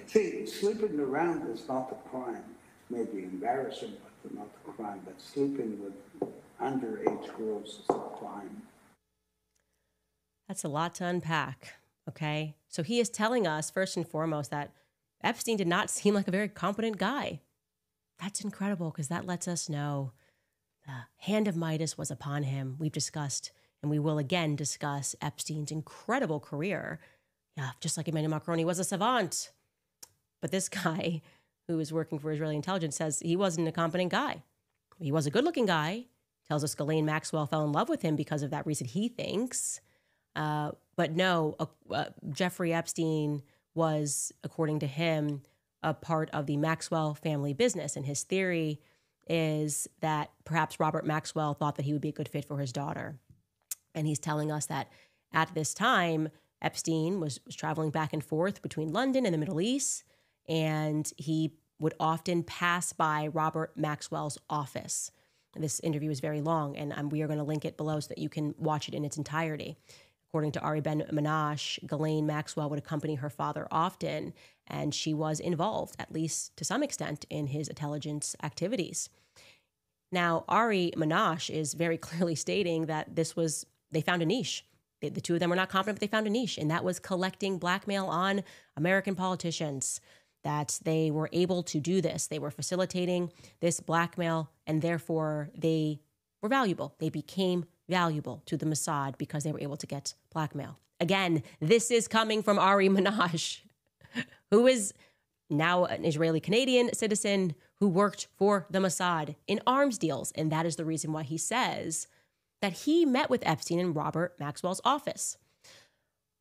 See, sleeping around is not a crime. Maybe embarrassing, but not a crime. But sleeping with underage girls is a crime. That's a lot to unpack, okay? So he is telling us, first and foremost, that Epstein did not seem like a very competent guy. That's incredible, because that lets us know the hand of Midas was upon him. We've discussed And we will again discuss Epstein's incredible career. Yeah, just like Emmanuel Macron, he was a savant. But this guy who was working for Israeli intelligence says he wasn't a competent guy. He was a good-looking guy. Tells us Ghislaine Maxwell fell in love with him because of that reason, he thinks. But no, Jeffrey Epstein was, according to him, a part of the Maxwell family business. And his theory is that perhaps Robert Maxwell thought that he would be a good fit for his daughter. And he's telling us that at this time, Epstein was traveling back and forth between London and the Middle East, and he would often pass by Robert Maxwell's office. This interview is very long, and we are going to link it below so that you can watch it in its entirety. According to Ari Ben-Menashe, Ghislaine Maxwell would accompany her father often, and she was involved, at least to some extent, in his intelligence activities. Now, Ari Menashe is very clearly stating that they found a niche. The two of them were not competent, but they found a niche, and that was collecting blackmail on American politicians, that they were able to do this. They were facilitating this blackmail, and therefore they were valuable. They became valuable to the Mossad because they were able to get blackmail. Again, this is coming from Ari Menashe, who is now an Israeli-Canadian citizen who worked for the Mossad in arms deals. And that is the reason why he says that he met with Epstein in Robert Maxwell's office.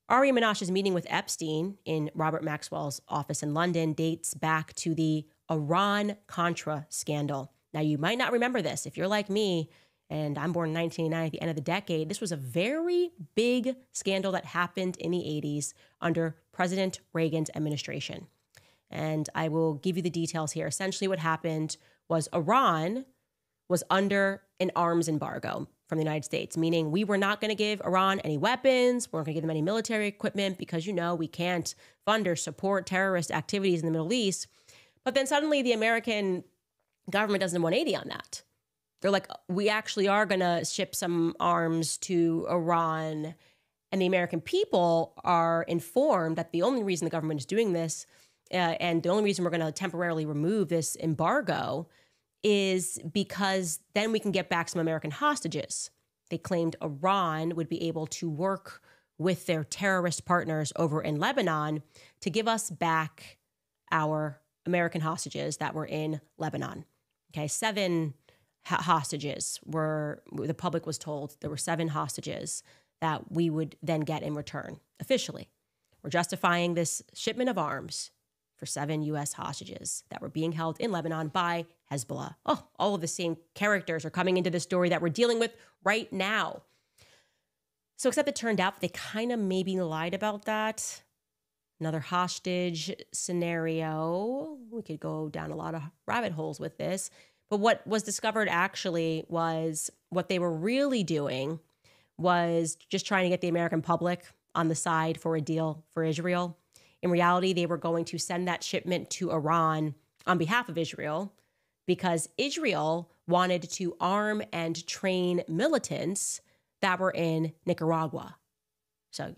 Ari Menashe's meeting with Epstein in Robert Maxwell's office in London dates back to the Iran-Contra scandal. Now, you might not remember this. If you're like me, and I'm born in 1989, at the end of the decade, this was a very big scandal that happened in the 80s under President Reagan's administration. And I will give you the details here. Essentially what happened was Iran was under an arms embargo from the United States, meaning we were not going to give Iran any weapons, we weren't going to give them any military equipment because, we can't fund or support terrorist activities in the Middle East. But then suddenly the American government does a 180 on that. They're like, we actually are going to ship some arms to Iran. And the American people are informed that the only reason the government is doing this and the only reason we're going to temporarily remove this embargo is because then we can get back some American hostages. They claimed Iran would be able to work with their terrorist partners over in Lebanon to give us back our American hostages that were in Lebanon. Okay, 7 hostages the public was told there were 7 hostages that we would then get in return officially. We're justifying this shipment of arms for 7 U.S. hostages that were being held in Lebanon by Hezbollah. Oh, all of the same characters are coming into this story that we're dealing with right now. So except it turned out they kind of maybe lied about that. Another hostage scenario. We could go down a lot of rabbit holes with this. But what was discovered actually was what they were really doing was just trying to get the American public on the side for a deal for Israel. In reality, they were going to send that shipment to Iran on behalf of Israel because Israel wanted to arm and train militants that were in Nicaragua. So,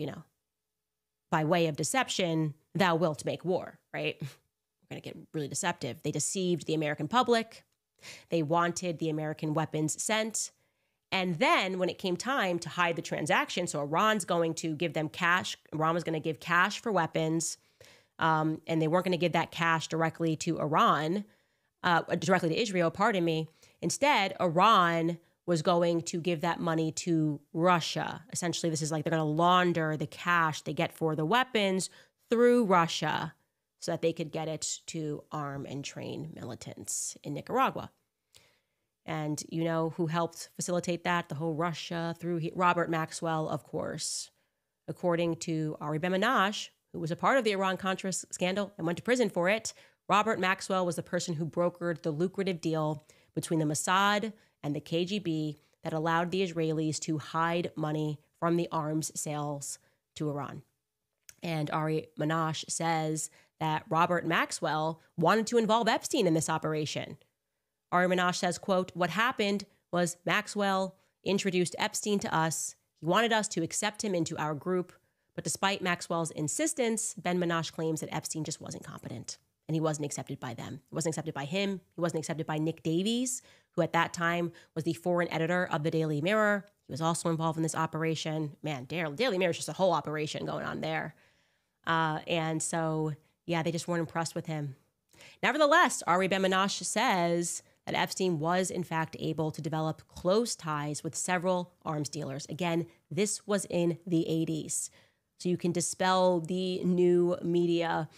by way of deception, thou wilt make war, right? We're going to get really deceptive. They deceived the American public. They wanted the American weapons sent. And then when it came time to hide the transaction, so Iran's going to give them cash. Iran was going to give cash for weapons, and they weren't going to give that cash directly to directly to Israel, pardon me. Instead, Iran was going to give that money to Russia. Essentially, this is like they're going to launder the cash they get for the weapons through Russia so that they could get it to arm and train militants in Nicaragua. And you know who helped facilitate that? The whole Russia through Robert Maxwell, of course. According to Ari Ben-Menashe, who was a part of the Iran-Contra scandal and went to prison for it, Robert Maxwell was the person who brokered the lucrative deal between the Mossad and the KGB that allowed the Israelis to hide money from the arms sales to Iran. And Ari Ben-Menashe says that Robert Maxwell wanted to involve Epstein in this operation. Ari Ben-Menashe says, quote, "What happened was Maxwell introduced Epstein to us. He wanted us to accept him into our group. But despite Maxwell's insistence, Ben-Menashe claims that Epstein just wasn't competent. And he wasn't accepted by them. He wasn't accepted by him. He wasn't accepted by Nick Davies, who at that time was the foreign editor of the Daily Mirror. He was also involved in this operation. Man, Daily Mirror is just a whole operation going on there. And so, yeah, they just weren't impressed with him. Nevertheless, Ari Ben-Menashe says that Epstein was, in fact, able to develop close ties with several arms dealers. Again, this was in the 80s. So you can dispel the new media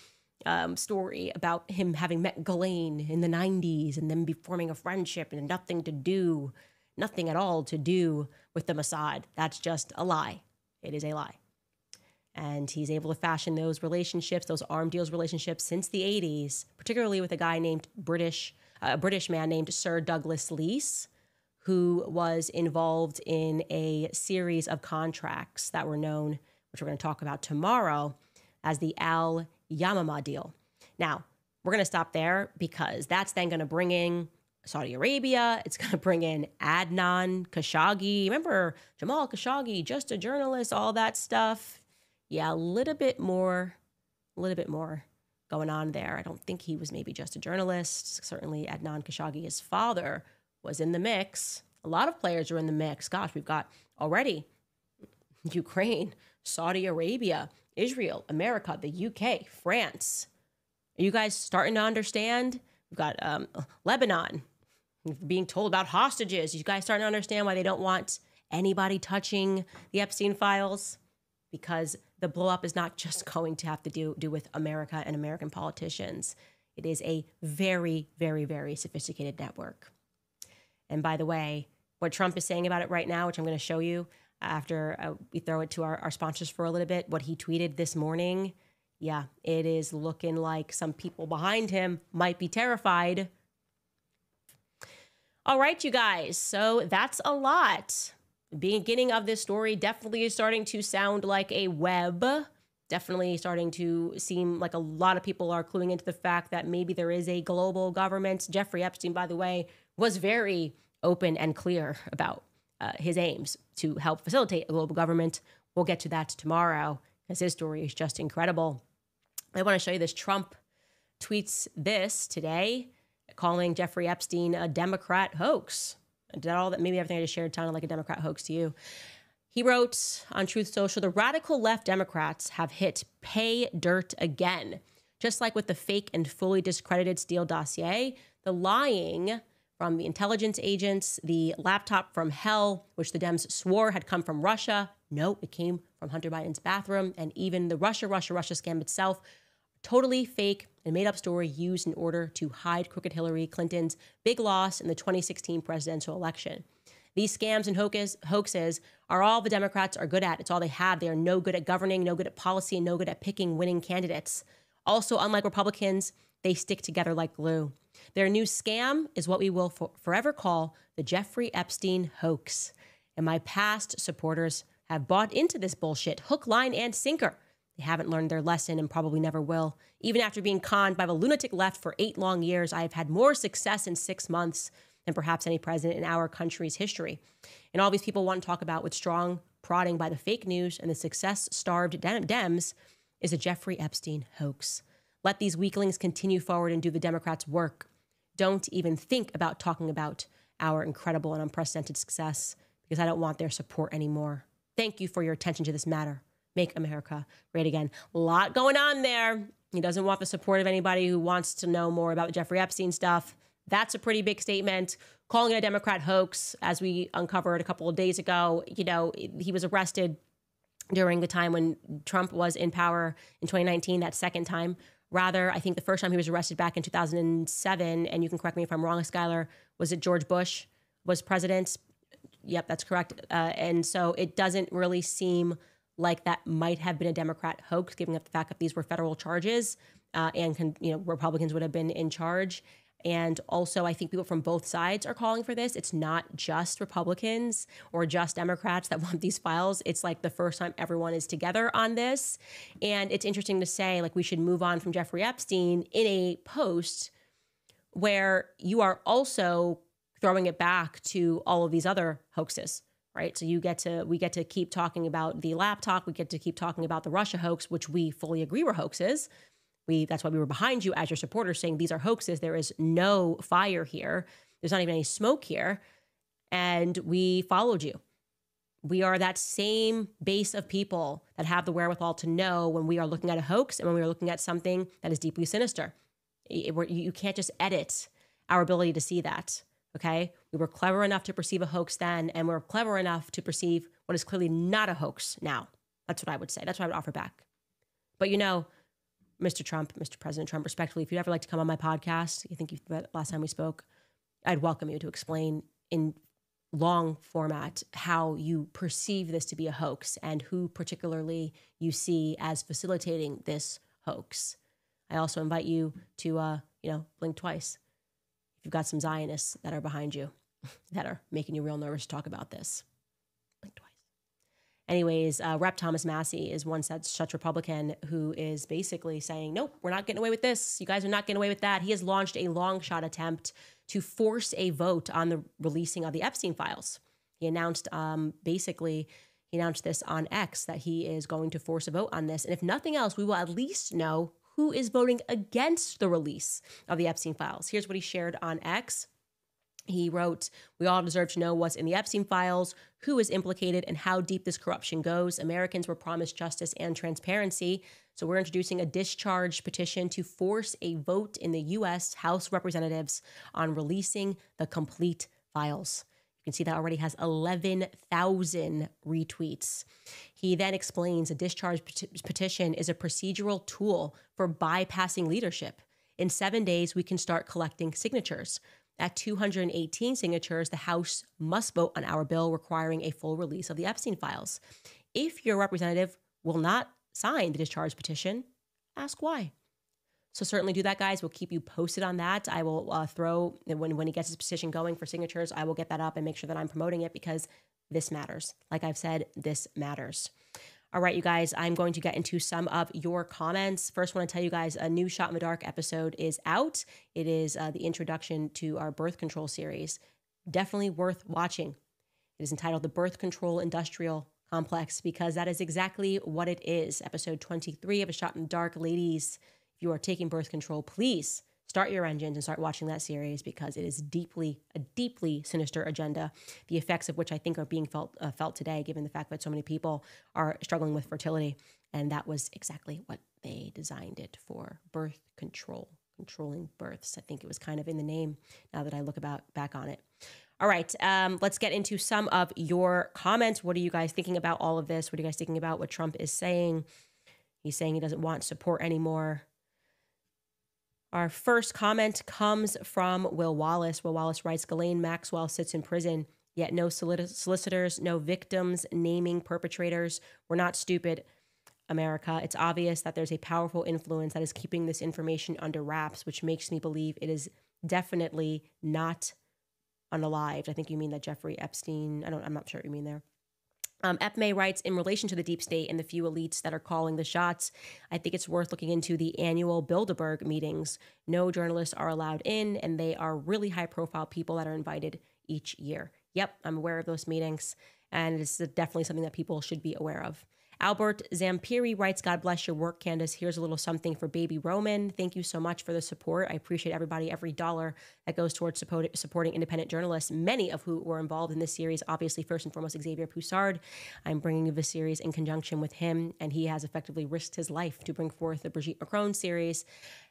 story about him having met Ghislaine in the 90s and then be forming a friendship and nothing at all to do with the Mossad. That's just a lie. It is a lie. And he's able to fashion those relationships, those arm deals relationships since the 80s, particularly with a guy named a British man named Sir Douglas Leese, who was involved in a series of contracts that were known, which we're going to talk about tomorrow, as the Al Yamama deal. Now, we're going to stop there because that's then going to bring in Saudi Arabia. It's going to bring in Adnan Khashoggi. Remember Jamal Khashoggi, just a journalist, all that stuff. Yeah, a little bit more going on there. I don't think he was maybe just a journalist. Certainly Adnan Khashoggi, his father, was in the mix. A lot of players are in the mix. Gosh, we've got already Ukraine, Saudi Arabia, Israel, America, the UK, France. Are you guys starting to understand? We've got Lebanon being told about hostages. You guys starting to understand why they don't want anybody touching the Epstein files? Because the blow up is not just going to have to do with America and American politicians. It is a very, very, very sophisticated network. And by the way, what Trump is saying about it right now, which I'm going to show you after we throw it to our sponsors for a little bit, what he tweeted this morning, yeah, it is looking like some people behind him might be terrified. All right, you guys, so that's a lot. The beginning of this story definitely is starting to sound like a web, definitely starting to seem like a lot of people are cluing into the fact that maybe there is a global government. Jeffrey Epstein, by the way, was very open and clear about his aims to help facilitate a global government. We'll get to that tomorrow because his story is just incredible. I want to show you this. Trump tweets this today, calling Jeffrey Epstein a Democrat hoax. Did all that? Maybe everything I just shared sounded like a Democrat hoax to you. He wrote on Truth Social, the radical left Democrats have hit pay dirt again. Just like with the fake and fully discredited Steele dossier, the lying from the intelligence agents, the laptop from hell, which the Dems swore had come from Russia. No, it came from Hunter Biden's bathroom. And even the Russia scam itself, totally fake and made up story used in order to hide crooked Hillary Clinton's big loss in the 2016 presidential election. These scams and hoaxes are all the Democrats are good at. It's all they have. They are no good at governing, no good at policy, and no good at picking winning candidates. Also, unlike Republicans, they stick together like glue. Their new scam is what we will forever call the Jeffrey Epstein hoax. And my past supporters have bought into this bullshit, hook, line, and sinker. They haven't learned their lesson and probably never will. Even after being conned by the lunatic left for 8 long years, I have had more success in 6 months than perhaps any president in our country's history. And all these people want to talk about with strong prodding by the fake news and the success-starved Dems is a Jeffrey Epstein hoax. Let these weaklings continue forward and do the Democrats' work. Don't even think about talking about our incredible and unprecedented success because I don't want their support anymore. Thank you for your attention to this matter. Make America great again. A lot going on there. He doesn't want the support of anybody who wants to know more about the Jeffrey Epstein stuff. That's a pretty big statement. Calling it a Democrat hoax, as we uncovered a couple of days ago, he was arrested during the time when Trump was in power in 2019, that second time. Rather, I think the first time he was arrested back in 2007, and you can correct me if I'm wrong, Skylar, was it George Bush was president? Yep, that's correct. And so it doesn't really seem like that might have been a Democrat hoax, given the fact that these were federal charges and Republicans would have been in charge. And also, I think people from both sides are calling for this. It's not just Republicans or just Democrats that want these files. It's like the first time everyone is together on this. And it's interesting to say, like, we should move on from Jeffrey Epstein in a post where you are also throwing it back to all of these other hoaxes, right? So we get to keep talking about the laptop. We get to keep talking about the Russia hoax, which we fully agree were hoaxes. That's why we were behind you as your supporters saying these are hoaxes. There is no fire here. There's not even any smoke here. And we followed you. We are that same base of people that have the wherewithal to know when we are looking at a hoax and when we are looking at something that is deeply sinister. You can't just edit our ability to see that, okay? We were clever enough to perceive a hoax then, and we're clever enough to perceive what is clearly not a hoax now. That's what I would say. That's what I would offer back. But Mr. Trump, Mr. President Trump, respectfully, if you'd ever like to come on my podcast, last time we spoke, I'd welcome you to explain in long format how you perceive this to be a hoax and who particularly you see as facilitating this hoax. I also invite you to, blink twice if you've got some Zionists that are behind you that are making you real nervous to talk about this. Blink twice. Anyways, Rep. Thomas Massie is one such Republican who is basically saying, nope, we're not getting away with this. You guys are not getting away with that. He has launched a long shot attempt to force a vote on the releasing of the Epstein files. He announced, this on X, that he is going to force a vote on this. And if nothing else, we will at least know who is voting against the release of the Epstein files. Here's what he shared on X. He wrote, "We all deserve to know what's in the Epstein files, who is implicated, and how deep this corruption goes. Americans were promised justice and transparency. So we're introducing a discharge petition to force a vote in the U.S. House of Representatives on releasing the complete files." You can see that already has 11,000 retweets. He then explains a discharge petition is a procedural tool for bypassing leadership. In 7 days, we can start collecting signatures. At 218 signatures, the House must vote on our bill requiring a full release of the Epstein files. If your representative will not sign the discharge petition, ask why. So certainly do that, guys. We'll keep you posted on that. I will when he gets his petition going for signatures, I will get that up and make sure that I'm promoting it because this matters. Like I've said, this matters. All right, you guys, I'm going to get into some of your comments. First, I want to tell you guys a new Shot in the Dark episode is out. It is the introduction to our birth control series. Definitely worth watching. It is entitled The Birth Control Industrial Complex because that is exactly what it is. Episode 23 of A Shot in the Dark. Ladies, if you are taking birth control, please start your engines and start watching that series because it is a deeply sinister agenda, the effects of which I think are being felt today, given the fact that so many people are struggling with fertility. And that was exactly what they designed it for, birth control, controlling births. I think it was kind of in the name now that I look back on it. All right, let's get into some of your comments. What are you guys thinking about all of this? What are you guys thinking about what Trump is saying? He's saying he doesn't want support anymore. Our first comment comes from Will Wallace. Will Wallace writes, Ghislaine Maxwell sits in prison, yet no solicitors, no victims naming perpetrators. We're not stupid, America. It's obvious that there's a powerful influence that is keeping this information under wraps, which makes me believe it is definitely not unalived. I think you mean that Jeffrey Epstein. I'm not sure what you mean there. Epme writes, in relation to the deep state and the few elites that are calling the shots, I think it's worth looking into the annual Bilderberg meetings. No journalists are allowed in, and they are really high-profile people that are invited each year. Yep, I'm aware of those meetings, and it's definitely something that people should be aware of. Albert Zampiri writes, God bless your work, Candace. Here's a little something for baby Roman. Thank you so much for the support. I appreciate everybody, every dollar that goes towards supporting independent journalists, many of who were involved in this series. Obviously, first and foremost, Xavier Poussard. I'm bringing you this series in conjunction with him, and he has effectively risked his life to bring forth the Brigitte Macron series.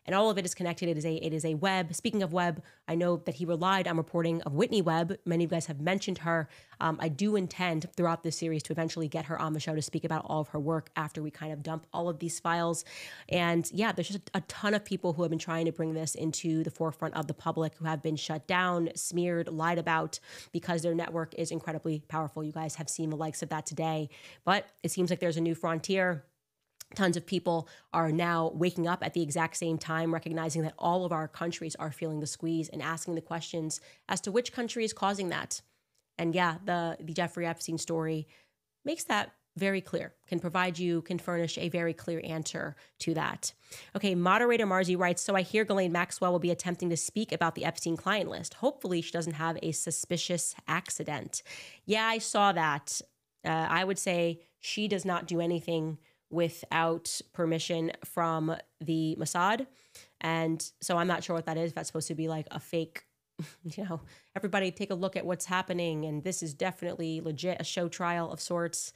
And all of it is connected. It is a web. Speaking of web, I know that he relied on reporting of Whitney Webb. Many of you guys have mentioned her. I do intend throughout this series to eventually get her on the show to speak about all of her work after we kind of dump all of these files. And yeah, there's just a ton of people who have been trying to bring this into the forefront of the public who have been shut down, smeared, lied about because their network is incredibly powerful. You guys have seen the likes of that today. But it seems like there's a new frontier. Tons of people are now waking up at the exact same time, recognizing that all of our countries are feeling the squeeze and asking the questions as to which country is causing that. And yeah, the Jeffrey Epstein story makes that very clear, can furnish a very clear answer to that. Okay, moderator Marzi writes, so I hear Ghislaine Maxwell will be attempting to speak about the Epstein client list. Hopefully she doesn't have a suspicious accident. Yeah, I saw that. I would say she does not do anything without permission from the Mossad. And so I'm not sure what that is, if that's supposed to be like a fake everybody take a look at what's happening, and this is definitely legit, a show trial of sorts.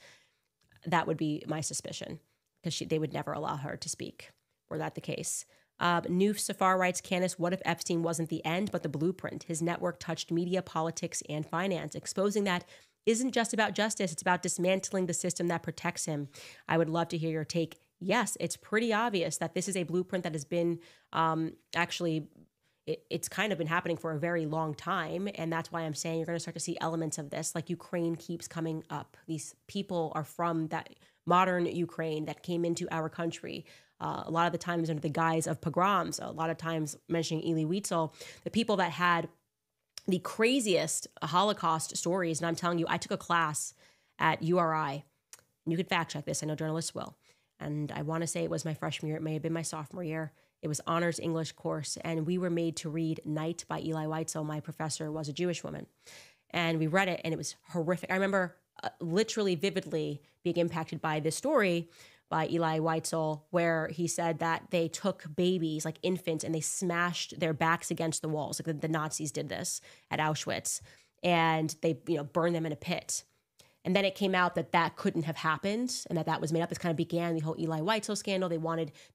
That would be my suspicion, because they would never allow her to speak were that the case. Noof Safar writes, Candace, what if Epstein wasn't the end, but the blueprint? His network touched media, politics, and finance. Exposing that isn't just about justice. It's about dismantling the system that protects him. I would love to hear your take. Yes, it's pretty obvious that this is a blueprint that has been it's kind of been happening for a very long time. And that's why I'm saying you're going to start to see elements of this. Like Ukraine keeps coming up. These people are from that modern Ukraine that came into our country. A lot of the times under the guise of pogroms, a lot of times mentioning Elie Wiesel, the people that had the craziest Holocaust stories. And I'm telling you, I took a class at URI. And you could fact check this. I know journalists will. And I want to say it was my freshman year. It may have been my sophomore year. It was honors English course. And we were made to read Night by Elie Wiesel. My professor was a Jewish woman. And we read it, and it was horrific. I remember literally vividly being impacted by this story by Elie Wiesel, where he said that they took babies, like infants, and they smashed their backs against the walls. Like the Nazis did this at Auschwitz, and they, burned them in a pit. And then it came out that that couldn't have happened, and that was made up. This kind of began the whole Elie Wiesel scandal. They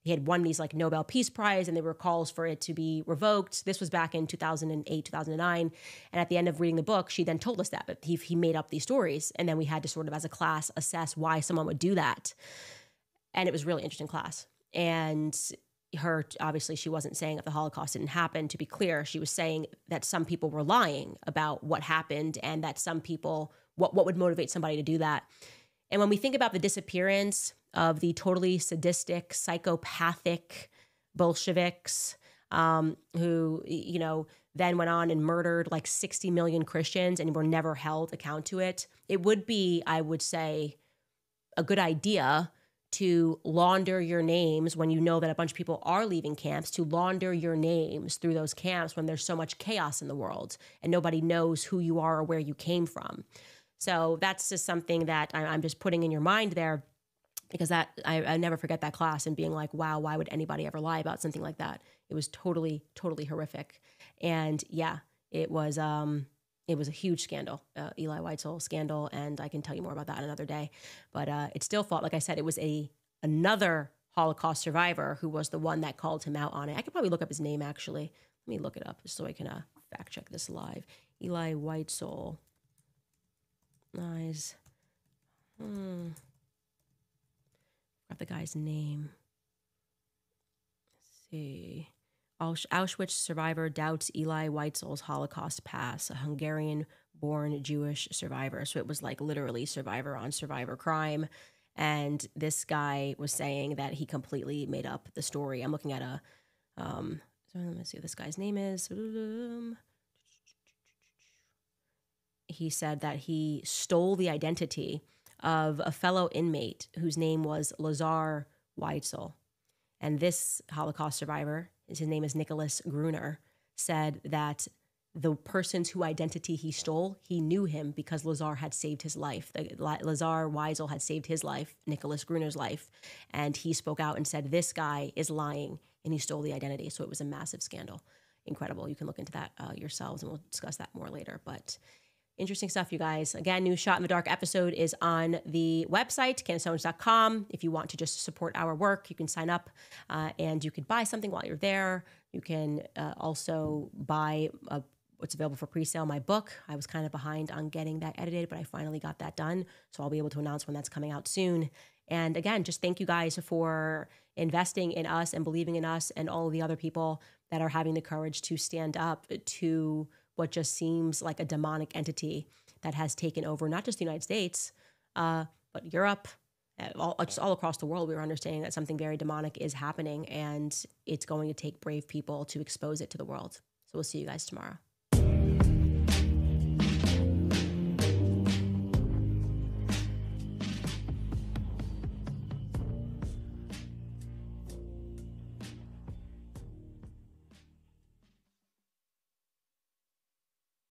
had won these like Nobel Peace Prize, and there were calls for it to be revoked. This was back in 2008, 2009. And at the end of reading the book, she then told us that, but he made up these stories. And then we had to sort of, as a class, assess why someone would do that. And it was a really interesting class. And obviously, she wasn't saying that the Holocaust didn't happen. To be clear, she was saying that some people were lying about what happened, and that some people, what would motivate somebody to do that. And when we think about the disappearance of the totally sadistic, psychopathic Bolsheviks, who, then went on and murdered like 60 million Christians and were never held account to it, it would be, I would say, a good idea to launder your names when you know that a bunch of people are leaving camps, to launder your names through those camps when there's so much chaos in the world and nobody knows who you are or where you came from. So that's just something that I'm just putting in your mind there, because I never forget that class and being like, wow, why would anybody ever lie about something like that? It was totally, totally horrific. And yeah, it was a huge scandal, Elie Wiesel scandal, and I can tell you more about that another day. But it still felt, like I said, it was another Holocaust survivor who was the one that called him out on it. I could probably look up his name, actually. Let me look it up so I can fact check this live. Elie Wiesel. Nice. Got the guy's name. Let's see. Auschwitz survivor doubts Elie Wiesel's Holocaust past, a Hungarian-born Jewish survivor. So it was like literally survivor on survivor crime. And this guy was saying that he completely made up the story. I'm looking at let me see what this guy's name is. He said that he stole the identity of a fellow inmate whose name was Lazar Wiesel. And this Holocaust survivor, his name is Nicholas Gruner, said that the person's whose identity he stole, he knew him because Lazar had saved his life. Lazar Wiesel had saved his life, Nicholas Gruner's life. And he spoke out and said, this guy is lying, and he stole the identity. So it was a massive scandal. Incredible. You can look into that yourselves, and we'll discuss that more later. But interesting stuff, you guys. Again, new Shot in the Dark episode is on the website, CandaceOwens.com. If you want to just support our work, you can sign up and you could buy something while you're there. You can also buy what's available for pre-sale, my book. I was kind of behind on getting that edited, but I finally got that done. So I'll be able to announce when that's coming out soon. And again, just thank you guys for investing in us and believing in us and all of the other people that are having the courage to stand up to what just seems like a demonic entity that has taken over not just the United States, but Europe, just all across the world. We're understanding that something very demonic is happening, and it's going to take brave people to expose it to the world. So we'll see you guys tomorrow.